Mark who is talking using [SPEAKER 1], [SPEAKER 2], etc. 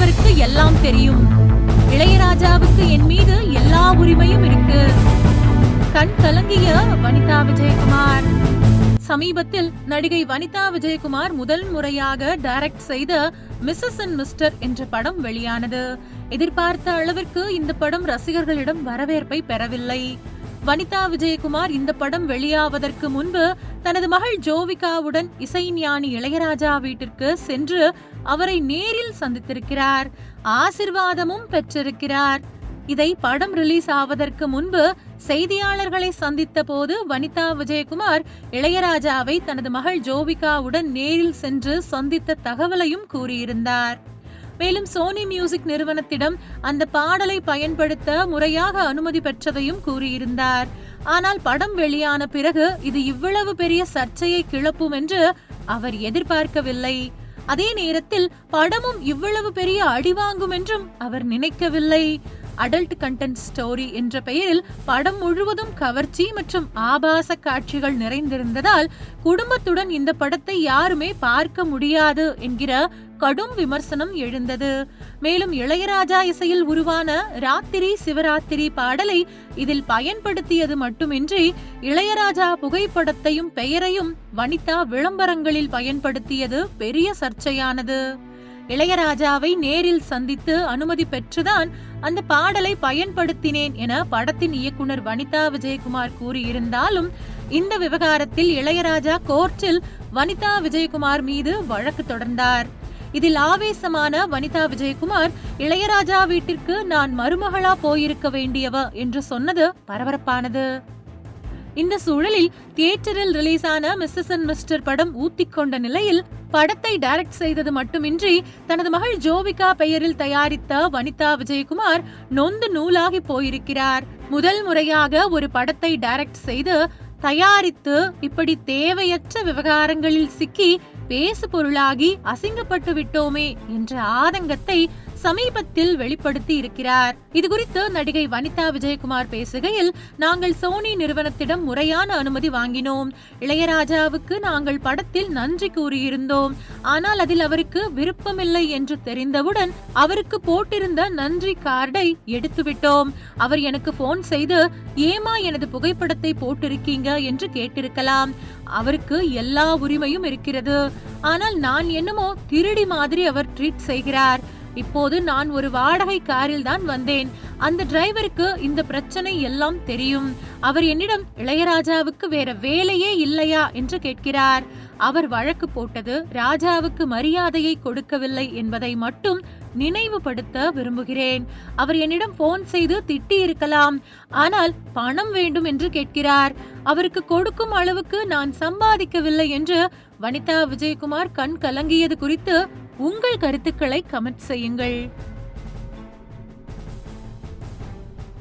[SPEAKER 1] டிரைவருக்கு எல்லாம் தெரியும். இளையராஜாவுக்கு என் மீது எல்லா உரிமையும் இருக்கு. கண் கலங்கிய வனிதா விஜயகுமார். சமீபத்தில் நடிகை வனிதா விஜயகுமார் முதல் முறையாக டைரக்ட் செய்த மிஸ்ஸஸ் அண்ட் மிஸ்டர் என்ற படம் வெளியானது. எதிர்பார்த்த அளவிற்கு இந்த படம் ரசிகர்களிடம் வரவேற்பை பெறவில்லை. வனிதா விஜயகுமார் இந்த படம் வெளியாவதற்கு முன்பு தனது மகள் ஜோவிகாவுடன் இசைஞானி இளையராஜா வீட்டிற்கு சென்று அவரை நேரில் சந்தித்திருக்கிறார். ஆசிர்வாதமும் பெற்றிருக்கிறார். இதை படம் ரிலீஸ் ஆவதற்கு முன்பு செய்தியாளர்களை சந்தித்த போது வனிதா விஜயகுமார் இளையராஜாவை தனது மகள் ஜோவிகாவுடன் நேரில் சென்று சந்தித்த தகவலையும் கூறியிருந்தார். மேலும் சோனி மியூசிக் நிறுவனத்திடம் அந்த பாடலை பயன்படுத்த முறையாக அனுமதி பெற்றதையும் கூறியிருந்தார். ஆனால் படம் வெளியான பிறகு இது இவ்வளவு பெரிய சர்ச்சையை கிளப்பும் என்று அவர் எதிர்பார்க்கவில்லை. அதே நேரத்தில் படமும் இவ்வளவு பெரிய அடிவாங்கும் என்றும் அவர் நினைக்கவில்லை. அடல்ட் கண்டென்ட் ஸ்டோரி என்ற பெயரில் படம் முழுவதும் கவர்ச்சி மற்றும் ஆபாச காட்சிகள் நிறைந்திருந்ததால் குடும்பத்துடன் இந்த படத்தை யாருமே பார்க்க முடியாது என்கிற கடும் விமர்சனம் எழுந்தது. மேலும் இளையராஜா இசையில் உருவான ராத்திரி சிவராத்திரி பாடலை இதில் பயன்படுத்தியது மட்டுமின்றி இளையராஜா புகைப்படத்தையும் பெயரையும் வனிதா விளம்பரங்களில் பயன்படுத்தியது பெரிய சர்ச்சையானது. இளையராஜாவை நேரில் சந்தித்து அனுமதி பெற்றுதான் அந்த பாடலை பயன்படுத்தினேன் என படத்தின் இயக்குனர் வனிதா விஜயகுமார் கூறியிருந்தாலும் இந்த விவகாரத்தில் இளையராஜா கோர்ட்டில் வனிதா விஜயகுமார் மீது வழக்கு தொடர்ந்தார். இதில் ஆவேசமான வனிதா விஜயகுமார் இளையராஜா வீட்டிற்கு நான் மருமகளா போயிருக்க வேண்டியவ என்று சொன்னது பரபரப்பானது. இந்த சூழலில் தியேட்டரில் ரிலீஸ் ஆன மிஸ்ஸஸ் அண்ட் மிஸ்டர் படம் ஊத்திக்கொண்ட நிலையில் படத்தை டைரக்ட் செய்தது மட்டுமின்றி தனது மகள் ஜோவிகா பெயரில் தயாரித்த வனிதா விஜயகுமார் நொந்து நூலாகி போயிருக்கிறார். முதல் முறையாக ஒரு படத்தை டைரக்ட் செய்து தயாரித்து இப்படி தேவையற்ற விவகாரங்களில் சிக்கி பேசு பொருளாகி அசிங்கப்பட்டு விட்டோமே என்ற ஆதங்கத்தை சமீபத்தில் வெளிப்படுத்தி இருக்கிறார். இது குறித்து நடிகை வனிதா விஜயகுமார் பேசுகையில், நாங்கள் சோனி நிறுவனத்திடம் முறையான அனுமதி வாங்கினோம். இளையராஜாவுக்கு நாங்கள் படத்தில் நன்றி கூறியிருந்தோம். ஆனால் அதில் அவருக்கு விருப்பமில்லை என்று தெரிந்தவுடன் அவருக்கு போட்டிருந்த நன்றி கார்டை எடுத்துவிட்டோம். அவர் எனக்கு போன் செய்து ஏமா எனது புகைப்படத்தை போட்டிருக்கீங்க என்று கேட்டிருக்கலாம். அவருக்கு எல்லா உரிமையும் இருக்கிறது. ஆனால் நான் என்னமோ திருடி மாதிரி அவர் ட்ரீட் செய்கிறார். இப்போது நான் ஒரு வாடகை காரில் தான் வந்தேன். அந்த டிரைவருக்கு இந்த பிரச்சனை எல்லாம் தெரியும். அவர் என்னிடம் இளையராஜாவுக்கு வேற வேலையே இல்லையா என்று கேட்கிறார். அவர் வழக்கு போட்டது ராஜாவுக்கு மரியாதையை கொடுக்கவில்லை என்பதை மட்டும் நினைவுபடுத்த விரும்புகிறேன். அவர் என்னிடம் போன் செய்து திட்டி இருக்கலாம். ஆனால் பணம் வேண்டும் என்று கேட்கிறார். அவருக்கு கொடுக்கும் அளவுக்கு நான் சம்பாதிக்கவில்லை என்று வனிதா விஜயகுமார் கண் கலங்கியது குறித்து உங்கள் கருத்துக்களை கமெண்ட் செய்யுங்கள்.